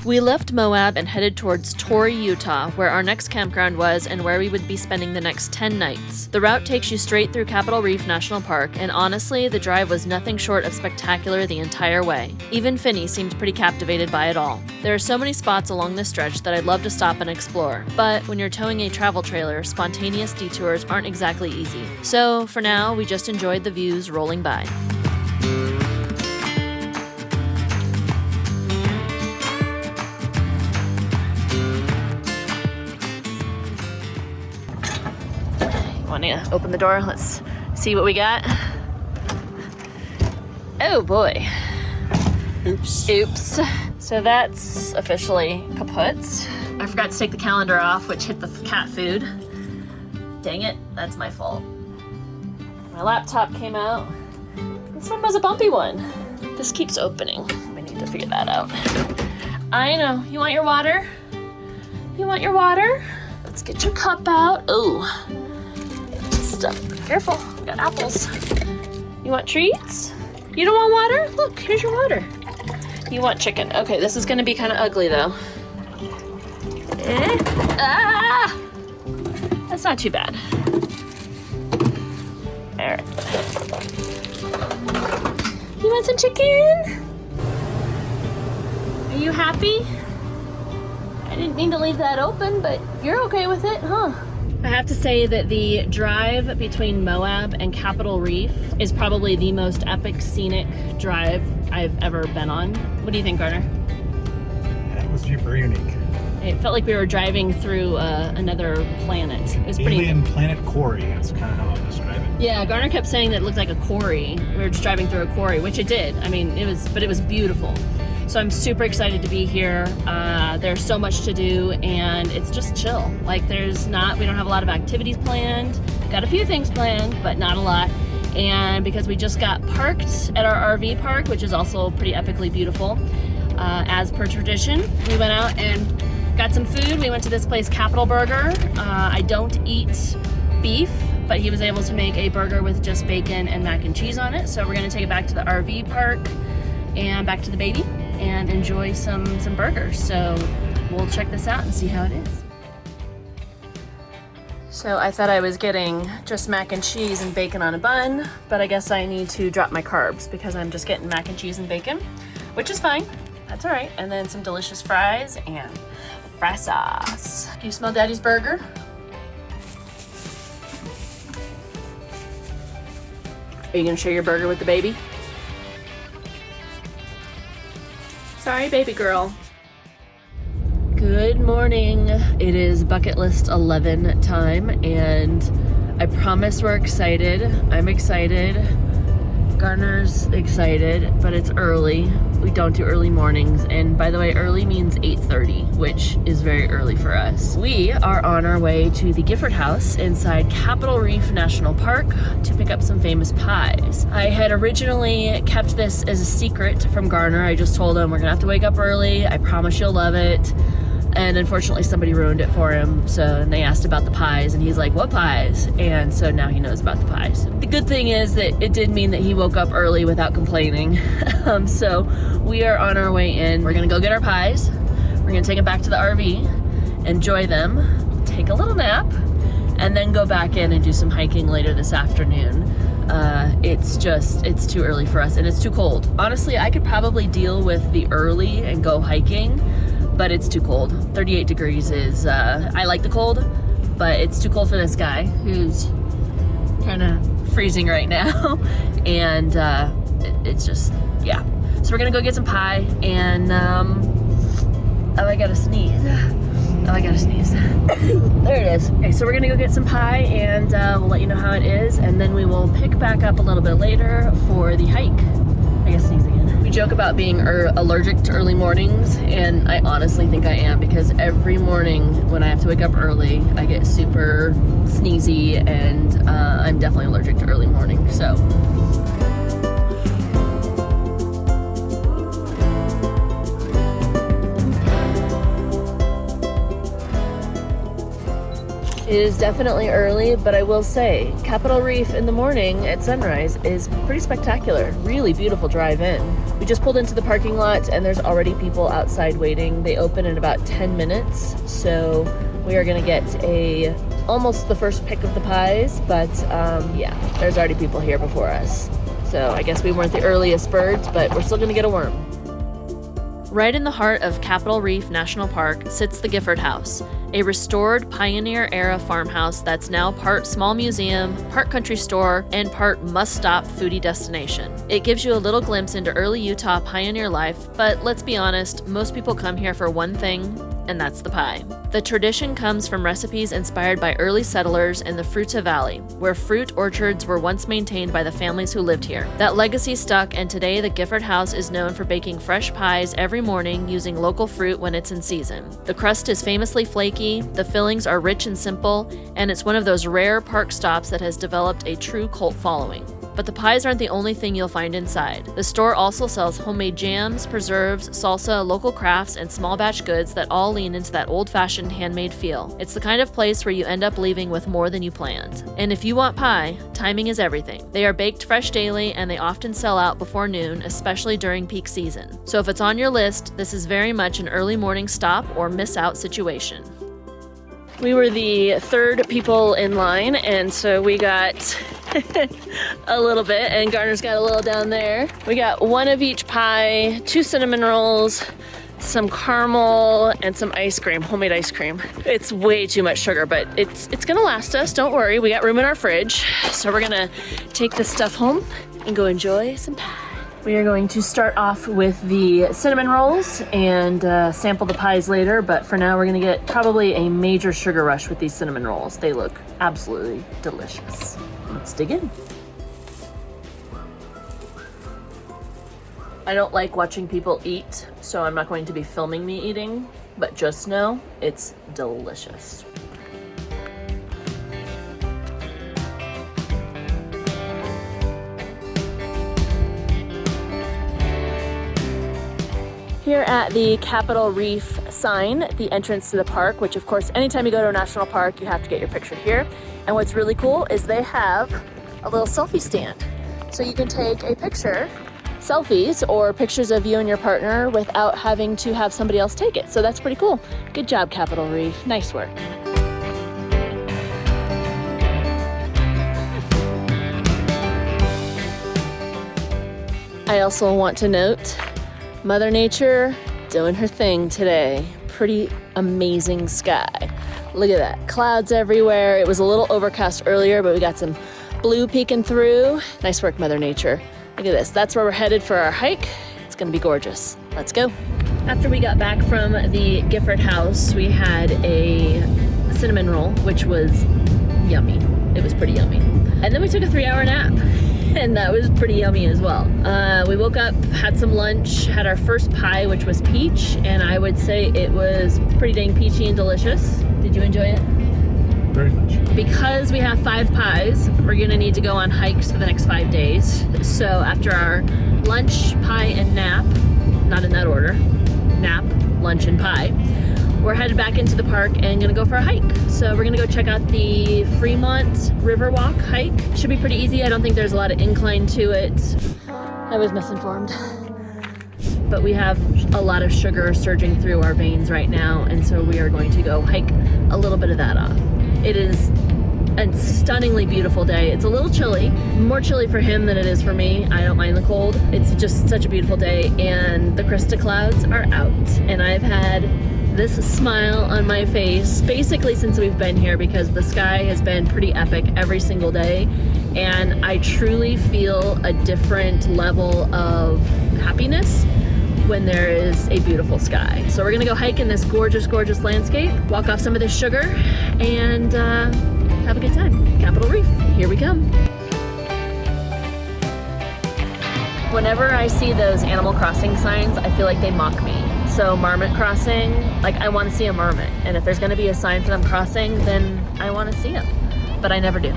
We left Moab and headed towards Torrey, Utah, where our next campground was and where we would be spending the next 10 nights. The route takes you straight through Capitol Reef National Park, and honestly, the drive was nothing short of spectacular the entire way. Even Finney seemed pretty captivated by it all. There are so many spots along this stretch that I'd love to stop and explore, but when you're towing a travel trailer, spontaneous detours aren't exactly easy. So, for now, we just enjoyed the views rolling by. Want to open the door? Let's see what we got. Oh boy. Oops. So that's officially kaput. I forgot to take the calendar off, which hit the cat food. Dang it, that's my fault. My laptop came out. This one was a bumpy one. This keeps opening. We need to figure that out. I know. You want your water? You want your water? Let's get your cup out. Oh. Stuff. Careful, we got apples. You want treats? You don't want water? Look, here's your water. You want chicken. Okay, this is gonna be kind of ugly though. Ah! That's not too bad. All right. You want some chicken? Are you happy? I didn't mean to leave that open, but you're okay with it, huh? I have to say that the drive between Moab and Capitol Reef is probably the most epic scenic drive I've ever been on. What do you think, Garner? That was super unique. It felt like we were driving through another planet. It was Alien planet quarry, that's kind of how I would describe it. Yeah, Garner kept saying that it looked like a quarry. We were just driving through a quarry, which it did. I mean, it was beautiful. So I'm super excited to be here. There's so much to do and it's just chill. Like we don't have a lot of activities planned. Got a few things planned, but not a lot. And because we just got parked at our RV park, which is also pretty epically beautiful, as per tradition, we went out and got some food. We went to this place, Capitol Burger. I don't eat beef, but he was able to make a burger with just bacon and mac and cheese on it. So we're gonna take it back to the RV park and back to the baby and enjoy some burgers. So we'll check this out and see how it is. So I thought I was getting just mac and cheese and bacon on a bun, but I guess I need to drop my carbs because I'm just getting mac and cheese and bacon, which is fine. That's all right. And then some delicious fries and fry sauce. Do you smell Daddy's burger? Are you gonna share your burger with the baby? Sorry, baby girl. Good morning. It is bucket list 11 time, and I promise we're excited. I'm excited. Garner's excited, but it's early. We don't do early mornings, and by the way, early means 8:30, which is very early for us. We are on our way to the Gifford House inside Capitol Reef National Park to pick up some famous pies. I had originally kept this as a secret from Garner. I just told him we're gonna have to wake up early. I promise you'll love it. And unfortunately somebody ruined it for him. And they asked about the pies and he's like, what pies? And so now he knows about the pies. The good thing is that it did mean that he woke up early without complaining. So we are on our way in. We're gonna go get our pies. We're gonna take them back to the RV, enjoy them, take a little nap, and then go back in and do some hiking later this afternoon. It's too early for us and it's too cold. Honestly, I could probably deal with the early and go hiking, but it's too cold. 38 degrees is, I like the cold, but it's too cold for this guy who's kind of freezing right now. And it's just, yeah. So we're gonna go get some pie and, oh, I gotta sneeze. Oh, I gotta sneeze. There it is. Okay, so we're gonna go get some pie and we'll let you know how it is, and then we will pick back up a little bit later for the hike. I guess sneeze again. We joke about being allergic to early mornings, and I honestly think I am, because every morning when I have to wake up early, I get super sneezy, and I'm definitely allergic to early morning, so. It is definitely early, but I will say, Capitol Reef in the morning at sunrise is pretty spectacular. Really beautiful drive in. We just pulled into the parking lot and there's already people outside waiting. They open in about 10 minutes, so we are gonna get almost the first pick of the pies, but yeah, there's already people here before us. So I guess we weren't the earliest birds, but we're still gonna get a worm. Right in the heart of Capitol Reef National Park sits the Gifford House, a restored pioneer-era farmhouse that's now part small museum, part country store, and part must-stop foodie destination. It gives you a little glimpse into early Utah pioneer life, but let's be honest, most people come here for one thing, and that's the pie. The tradition comes from recipes inspired by early settlers in the Fruita Valley, where fruit orchards were once maintained by the families who lived here. That legacy stuck, and today the Gifford House is known for baking fresh pies every morning using local fruit when it's in season. The crust is famously flaky, the fillings are rich and simple, and it's one of those rare park stops that has developed a true cult following. But the pies aren't the only thing you'll find inside. The store also sells homemade jams, preserves, salsa, local crafts, and small batch goods that all lean into that old-fashioned handmade feel. It's the kind of place where you end up leaving with more than you planned. And if you want pie, timing is everything. They are baked fresh daily, and they often sell out before noon, especially during peak season. So if it's on your list, this is very much an early morning stop or miss out situation. We were the third people in line, and so we got a little bit, and Garner's got a little down there. We got one of each pie, 2 cinnamon rolls, some caramel, and some ice cream, homemade ice cream. It's way too much sugar, but it's gonna last us, don't worry. We got room in our fridge, so we're gonna take this stuff home and go enjoy some pie. We are going to start off with the cinnamon rolls and sample the pies later, but for now we're gonna get probably a major sugar rush with these cinnamon rolls. They look absolutely delicious. Let's dig in. I don't like watching people eat, so I'm not going to be filming me eating, but just know it's delicious. Here at the Capitol Reef sign, the entrance to the park, which of course, anytime you go to a national park, you have to get your picture here. And what's really cool is they have a little selfie stand. So you can take a picture, selfies, or pictures of you and your partner without having to have somebody else take it. So that's pretty cool. Good job, Capitol Reef. Nice work. I also want to note Mother Nature doing her thing today. Pretty amazing sky. Look at that, clouds everywhere. It was a little overcast earlier, but we got some blue peeking through. Nice work, Mother Nature. Look at this, that's where we're headed for our hike. It's gonna be gorgeous. Let's go. After we got back from the Gifford House, we had a cinnamon roll, which was yummy. It was pretty yummy. And then we took a 3-hour nap. And that was pretty yummy as well. We woke up, had some lunch, had our first pie, which was peach, and I would say it was pretty dang peachy and delicious. Did you enjoy it? Very much. Because we have 5 pies, we're gonna need to go on hikes for the next 5 days. So after our lunch, pie, and nap, not in that order, nap, lunch, and pie, we're headed back into the park and gonna go for a hike. So we're gonna go check out the Fremont Riverwalk hike. Should be pretty easy. I don't think there's a lot of incline to it. I was misinformed. But we have a lot of sugar surging through our veins right now, and so we are going to go hike a little bit of that off. It is a stunningly beautiful day. It's a little chilly, more chilly for him than it is for me. I don't mind the cold. It's just such a beautiful day, and the Krista clouds are out, and I've had this smile on my face basically since we've been here, because the sky has been pretty epic every single day, and I truly feel a different level of happiness when there is a beautiful sky. So we're gonna go hike in this gorgeous, gorgeous landscape, walk off some of this sugar, and have a good time. Capitol Reef, here we come. Whenever I see those Animal Crossing signs, I feel like they mock me. So Marmot Crossing, like I want to see a marmot. And if there's going to be a sign for them crossing, then I want to see them. But I never do.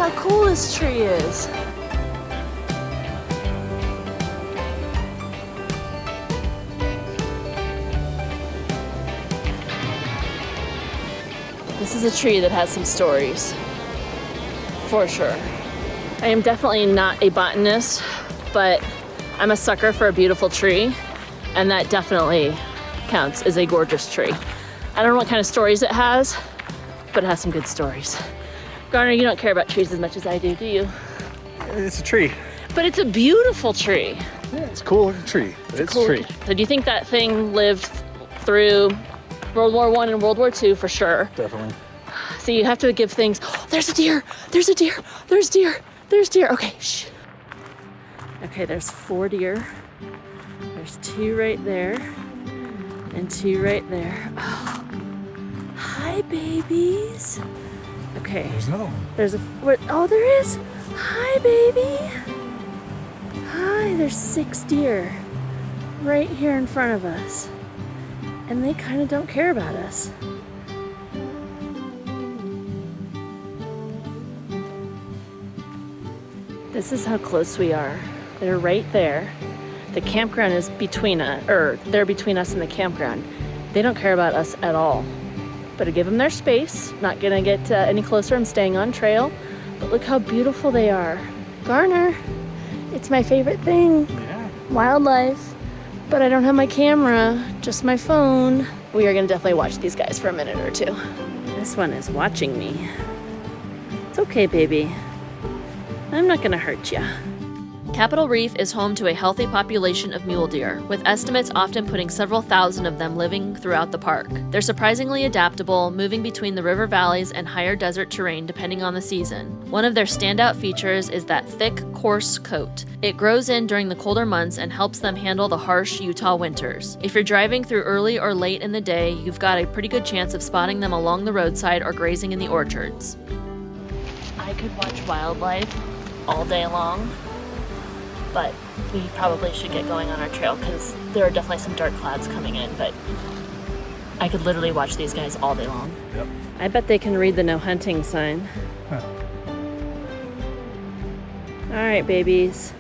how cool this tree is. This is a tree that has some stories, for sure. I am definitely not a botanist, but I'm a sucker for a beautiful tree, and that definitely counts as a gorgeous tree. I don't know what kind of stories it has, but it has some good stories. Garner, you don't care about trees as much as I do you? It's a tree. But it's a beautiful tree. Yeah, it's a cool looking tree. But it's a cool tree. So do you think that thing lived through World War I and World War II for sure? Definitely. So you have to give things, oh, there's a deer, there's a deer, there's deer, there's deer. Okay, shh. Okay, there's 4 deer. There's 2 right there and 2 right there. Oh. Hi, babies. Okay. There's another one. There's a, oh, there is. Hi, baby. Hi, there's 6 deer right here in front of us. And they kind of don't care about us. This is how close we are. They're right there. The campground is between us, or they're between us and the campground. They don't care about us at all. But I give them their space. Not gonna get any closer. I'm staying on trail. But look how beautiful they are. Garner, it's my favorite thing. Yeah. Wildlife. But I don't have my camera, just my phone. We are gonna definitely watch these guys for a minute or 2. This one is watching me. It's okay, baby. I'm not gonna hurt ya. Capitol Reef is home to a healthy population of mule deer, with estimates often putting several thousand of them living throughout the park. They're surprisingly adaptable, moving between the river valleys and higher desert terrain depending on the season. One of their standout features is that thick, coarse coat. It grows in during the colder months and helps them handle the harsh Utah winters. If you're driving through early or late in the day, you've got a pretty good chance of spotting them along the roadside or grazing in the orchards. I could watch wildlife all day long, but we probably should get going on our trail because there are definitely some dark clouds coming in, but I could literally watch these guys all day long. Yep. I bet they can read the no hunting sign. Huh. All right, babies.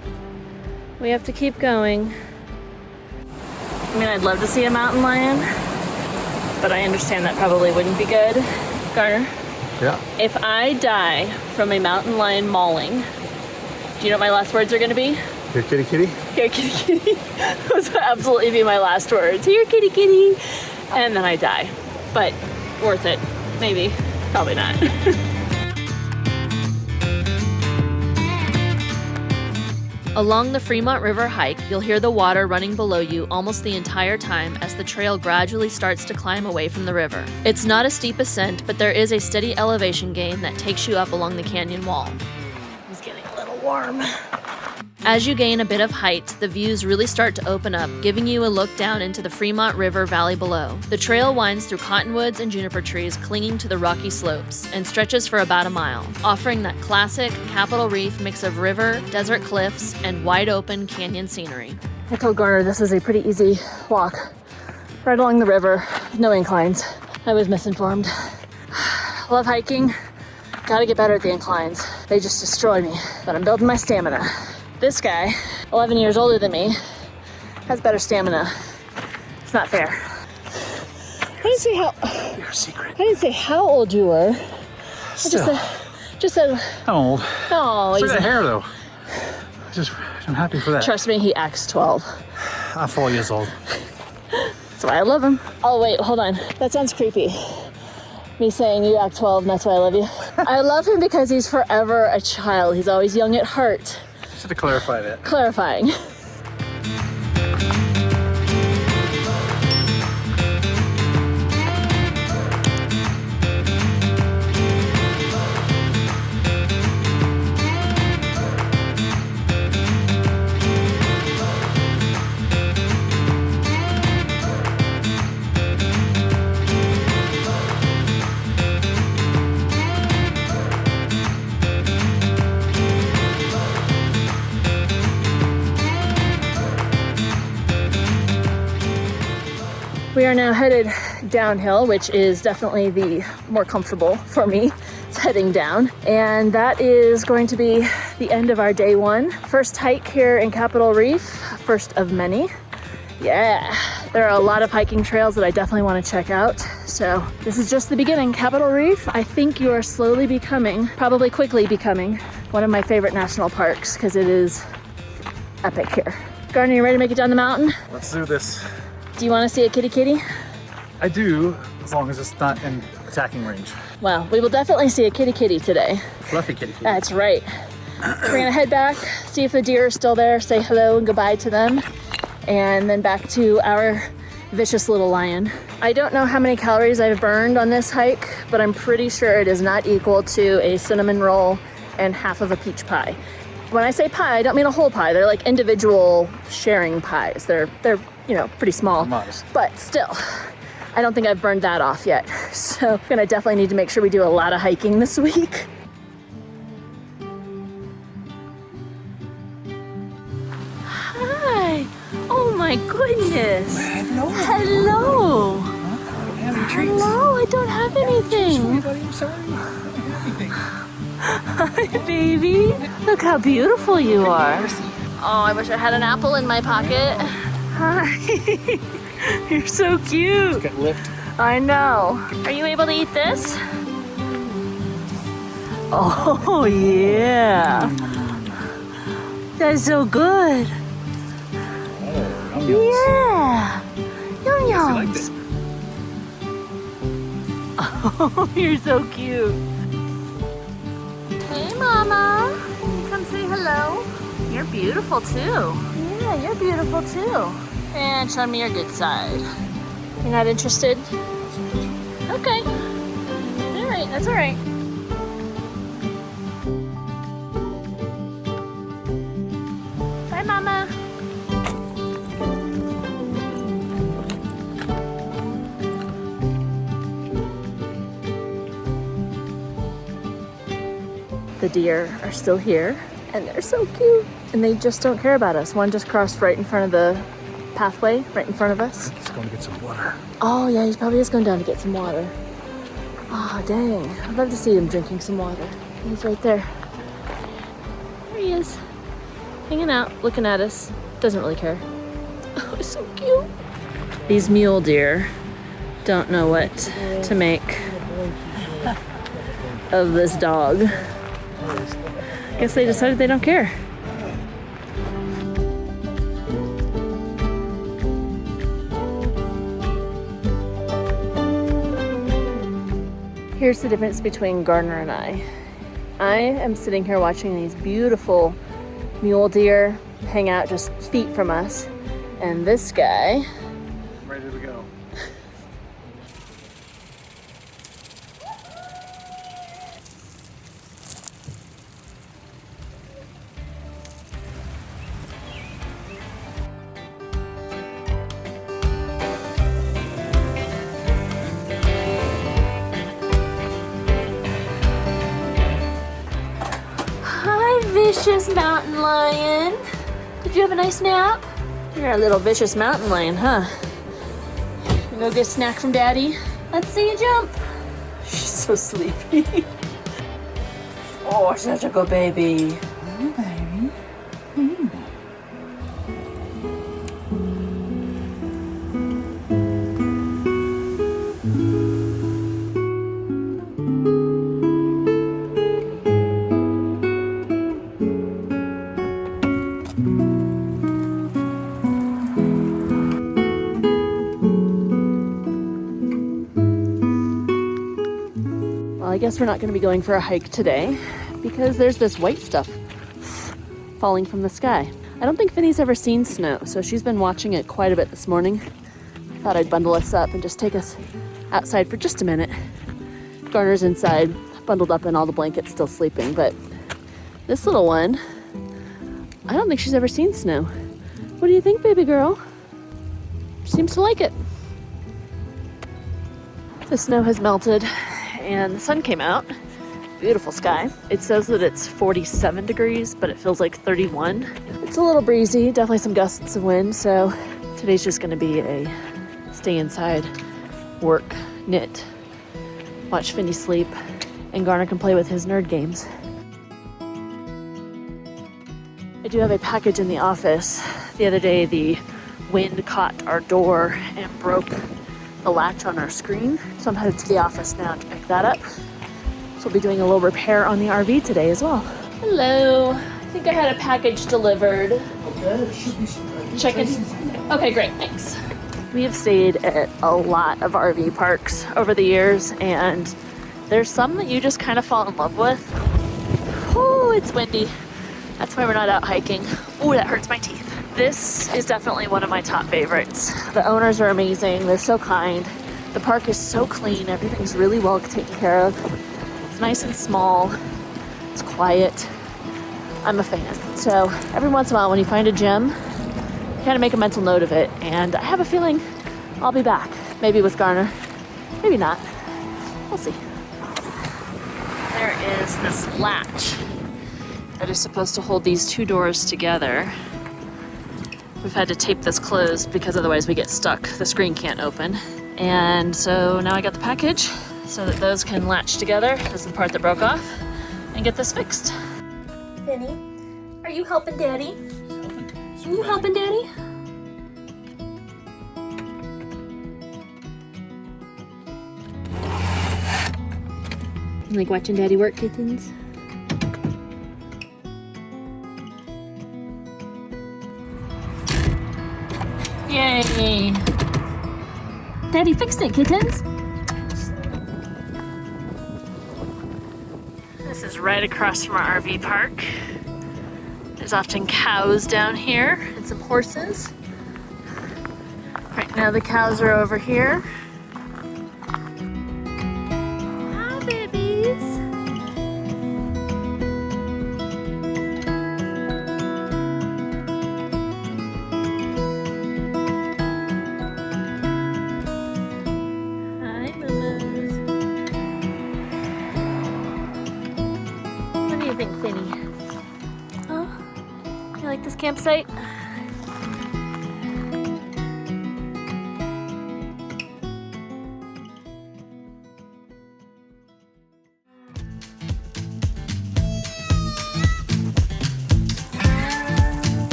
We have to keep going. I mean, I'd love to see a mountain lion, but I understand that probably wouldn't be good. Garner, Yeah. if I die from a mountain lion mauling, do you know what my last words are gonna be? Here, kitty, kitty. Here, kitty, kitty. Those would absolutely be my last words. Here, kitty, kitty. And then I die. But worth it. Maybe. Probably not. Along the Fremont River hike, you'll hear the water running below you almost the entire time as the trail gradually starts to climb away from the river. It's not a steep ascent, but there is a steady elevation gain that takes you up along the canyon wall. It's getting a little warm. As you gain a bit of height, the views really start to open up, giving you a look down into the Fremont River Valley below. The trail winds through cottonwoods and juniper trees clinging to the rocky slopes and stretches for about a mile, offering that classic Capitol Reef mix of river, desert cliffs, and wide open canyon scenery. I told Garner this is a pretty easy walk. Right along the river, no inclines. I was misinformed. Love hiking. Gotta get better at the inclines. They just destroy me, but I'm building my stamina. This guy, 11 years older than me, has better stamina. It's not fair. I didn't say how. Your secret. I didn't say how old you were. I just said. I'm old. Oh, Look he's at the hair though. I'm happy for that. Trust me, he acts 12. I'm 4 years old. That's why I love him. Oh wait, hold on. That sounds creepy. Me saying you act 12 and that's why I love you. I love him because he's forever a child. He's always young at heart. Just to clarify that. Clarifying. We are now headed downhill, which is definitely the more comfortable for me. It's It's heading down, and that is going to be the end of our day one. First hike here in Capitol Reef, first of many. Yeah, there are a lot of hiking trails that I definitely want to check out. So this is just the beginning. Capitol Reef, I think you are slowly becoming, probably quickly becoming, one of my favorite national parks because it is epic here. Gardner, you ready to make it down the mountain? Let's do this. Do you want to see a kitty kitty? I do, as long as it's not in attacking range. Well, we will definitely see a kitty kitty today. Fluffy kitty kitty. That's right. We're gonna head back, see if the deer are still there, say hello and goodbye to them, and then back to our vicious little lion. I don't know how many calories I've burned on this hike, but I'm pretty sure it is not equal to a cinnamon roll and half of a peach pie. When I say pie, I don't mean a whole pie. They're like individual sharing pies. They're pretty small, Modest. but still, I don't think I've burned that off yet. So I'm gonna definitely need to make sure we do a lot of hiking this week. Hi. Oh my goodness. Hello. Hello. Hello, I don't have anything. I'm sorry. I don't have anything. Hi, baby. Look how beautiful you are. Oh, I wish I had an apple in my pocket. Hi. You're so cute. Get lipped. I know. Are you able to eat this? Oh, yeah. That's so good. Yeah. Yum yums. Oh, you're so cute. Hey, Mama. Come say hello. You're beautiful too. Yeah, you're beautiful too. And show me your good side. You're not interested? Okay. All right, that's all right. Bye, Mama. The deer are still here, and they're so cute. And they just don't care about us. One just crossed right in front of the pathway, right in front of us. He's going to get some water. Oh yeah, he probably is going down to get some water. Oh dang, I'd love to see him drinking some water. He's right there. There he is, hanging out, looking at us. Doesn't really care. Oh, it's so cute. These mule deer don't know what to make of this dog. I guess they decided they don't care. Here's the difference between Gardner and I. I am sitting here watching these beautiful mule deer hang out just feet from us. And this guy, Ready to go. vicious mountain lion. Did you have a nice nap? You're a little vicious mountain lion, huh? You go get a snack from Daddy? Let's see you jump. She's so sleepy. Oh, such a good baby. Oh, baby. I guess we're not going to be going for a hike today because there's this white stuff falling from the sky. I don't think Finny's ever seen snow, so she's been watching it quite a bit this morning. I thought I'd bundle us up and just take us outside for just a minute. Garner's inside, bundled up in all the blankets, still sleeping, but this little one, I don't think she's ever seen snow. What do you think, baby girl? She seems to like it. The snow has melted and the sun came out. Beautiful sky. It says that it's 47 degrees, but it feels like 31. It's a little breezy, definitely some gusts of wind, so today's just gonna be a stay inside, work, knit, watch Finny sleep, and Garner can play with his nerd games. I do have a package in the office. The other day, the wind caught our door and broke the latch on our screen. So I'm headed to the office now to pick that up. So we'll be doing a little repair on the RV today as well. Hello. I think I had a package delivered. Okay, it should be Checking. Okay, great, thanks. We have stayed at a lot of RV parks over the years, and there's some that you just kind of fall in love with. Oh, it's windy. That's why we're not out hiking. Oh, that hurts my teeth. This is definitely one of my top favorites. The owners are amazing. They're so kind. The park is so clean. Everything's really well taken care of. It's nice and small. It's quiet. I'm a fan. So every once in a while when you find a gem, kind of make a mental note of it, and I have a feeling I'll be back. Maybe with Garner, maybe not. We'll see. There is this latch that is supposed to hold these two doors together. We've had to tape this closed because otherwise we get stuck. The screen can't open. And so now I got the package so that those can latch together. This is the part that broke off, and get this fixed. Benny, are you helping Daddy? Are you helping Daddy? You like watching Daddy work, kittens? Yay! Daddy fixed it, kittens! This is right across from our RV park. There's often cows down here and some horses. Right now the cows are over here. Hi, babies. Hi, mamas. What do you think, Finny? You like this campsite?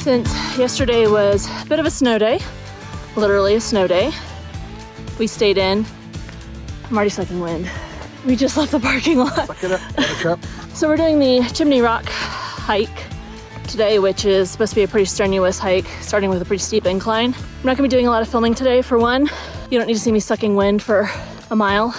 Since yesterday was a bit of a snow day, literally a snow day, we stayed in. I'm already sucking wind. We just left the parking lot. Suck it up, buttercup. So we're doing the Chimney Rock hike today, which is supposed to be a pretty strenuous hike, starting with a pretty steep incline. I'm not gonna be doing a lot of filming today. For one, you don't need to see me sucking wind for a mile.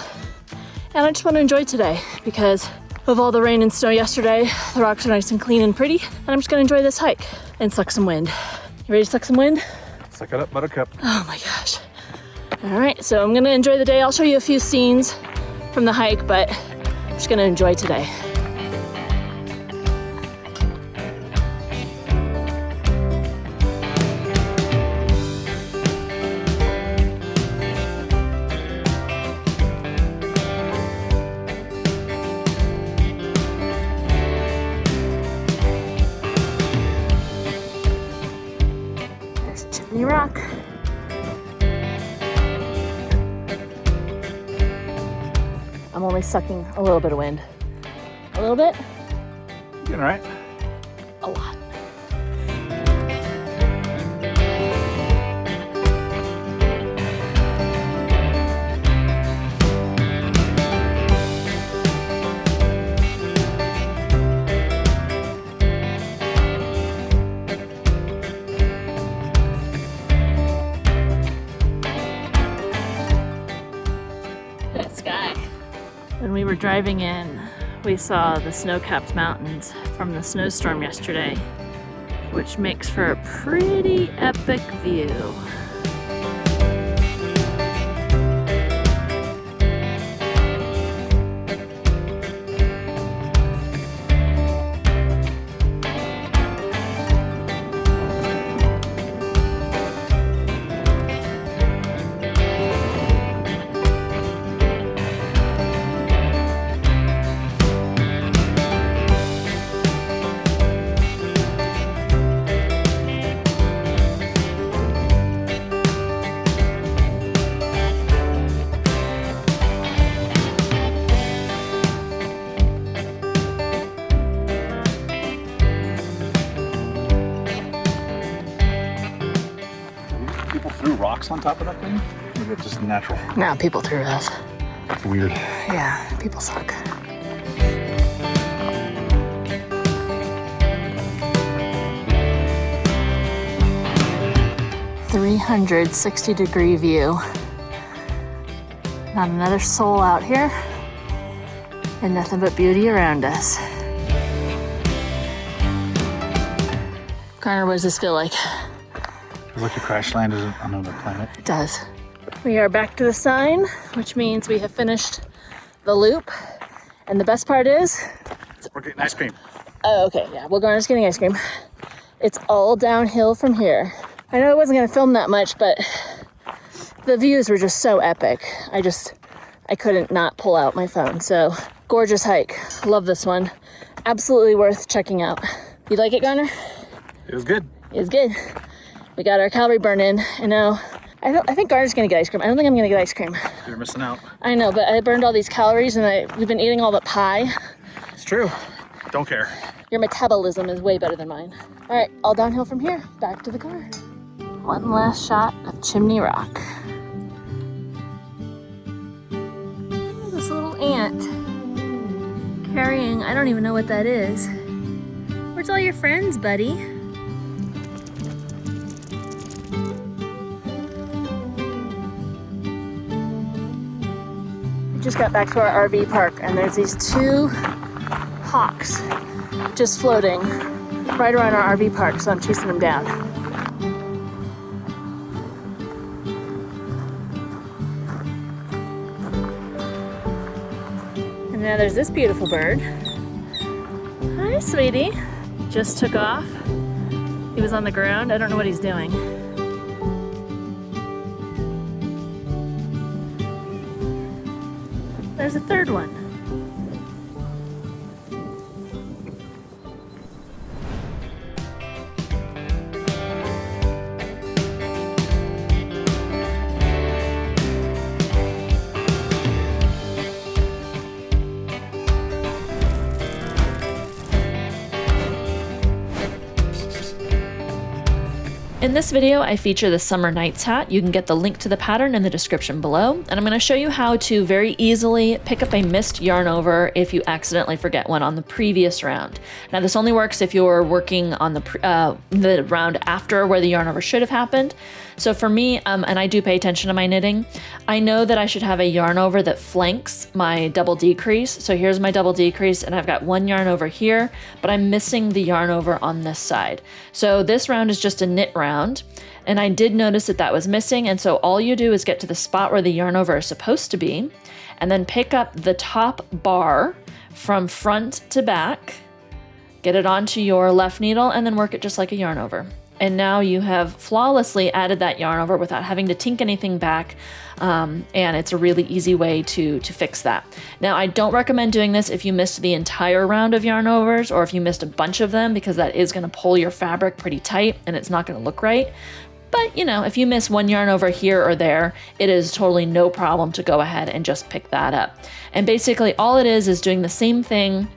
And I just want to enjoy today because of all the rain and snow yesterday. The rocks are nice and clean and pretty, and I'm just gonna enjoy this hike and suck some wind. You ready to suck some wind? Suck it up, buttercup. Oh my gosh. All right, so I'm gonna enjoy the day. I'll show you a few scenes from the hike, but I'm just gonna enjoy today. Chimney Rock. I'm only sucking a little bit of wind. A little bit? Doing all right. A lot. That sky. When we were driving in, we saw the snow-capped mountains from the snowstorm yesterday, which makes for a pretty epic view. rocks on top of that thing? Or is it just natural? No, people threw those. That's weird. Yeah, people suck. "360-degree view. Not another soul out here, and nothing but beauty around us." Garner, what does this feel like? Feels like you crash landed on another planet. It does. We are back to the sign, which means we have finished the loop. And the best part is... We're getting ice cream. Oh, okay, yeah, well, Garner's getting ice cream. It's all downhill from here. I know I wasn't gonna film that much, but the views were just so epic. I couldn't not pull out my phone. So, gorgeous hike. Love this one. Absolutely worth checking out. You like it, Garner? It was good. It was good. We got our calorie burn in, and now I think Garner's gonna get ice cream. I don't think I'm gonna get ice cream. You're missing out. I know, but I burned all these calories, and we've been eating all the pie. It's true. Don't care. Your metabolism is way better than mine. All right, all downhill from here. Back to the car. One last shot of Chimney Rock. This little ant carrying, I don't even know what that is. Where's all your friends, buddy? We just got back to our RV park, and there's these two hawks just floating right around our RV park, so I'm chasing them down. And now there's this beautiful bird. Hi, sweetie. Just took off. He was on the ground. I don't know what he's doing. There's a third one. In this video, I feature the Summer Nights hat. You can get the link to the pattern in the description below. And I'm going to show you how to very easily pick up a missed yarn over if you accidentally forget one on the previous round. Now, this only works if you're working on the round after where the yarn over should have happened. So for me, and I do pay attention to my knitting, I know that I should have a yarn over that flanks my double decrease. So here's my double decrease, and I've got one yarn over here, but I'm missing the yarn over on this side. So this round is just a knit round, and I did notice that that was missing, and so all you do is get to the spot where the yarn over is supposed to be, and then pick up the top bar from front to back, get it onto your left needle, and then work it just like a yarn over. And now you have flawlessly added that yarn over without having to tink anything back. And it's a really easy way to fix that. Now, I don't recommend doing this if you missed the entire round of yarn overs or if you missed a bunch of them, because that is going to pull your fabric pretty tight and it's not going to look right. But, you know, if you miss one yarn over here or there, it is totally no problem to go ahead and just pick that up. And basically all it is doing the same thing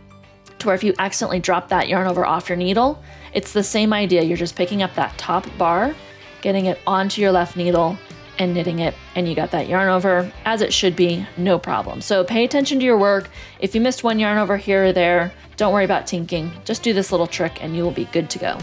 to where if you accidentally drop that yarn over off your needle, it's the same idea. You're just picking up that top bar, getting it onto your left needle and knitting it, and you got that yarn over as it should be, no problem. So pay attention to your work. If you missed one yarn over here or there, don't worry about tinking. Just do this little trick and you will be good to go.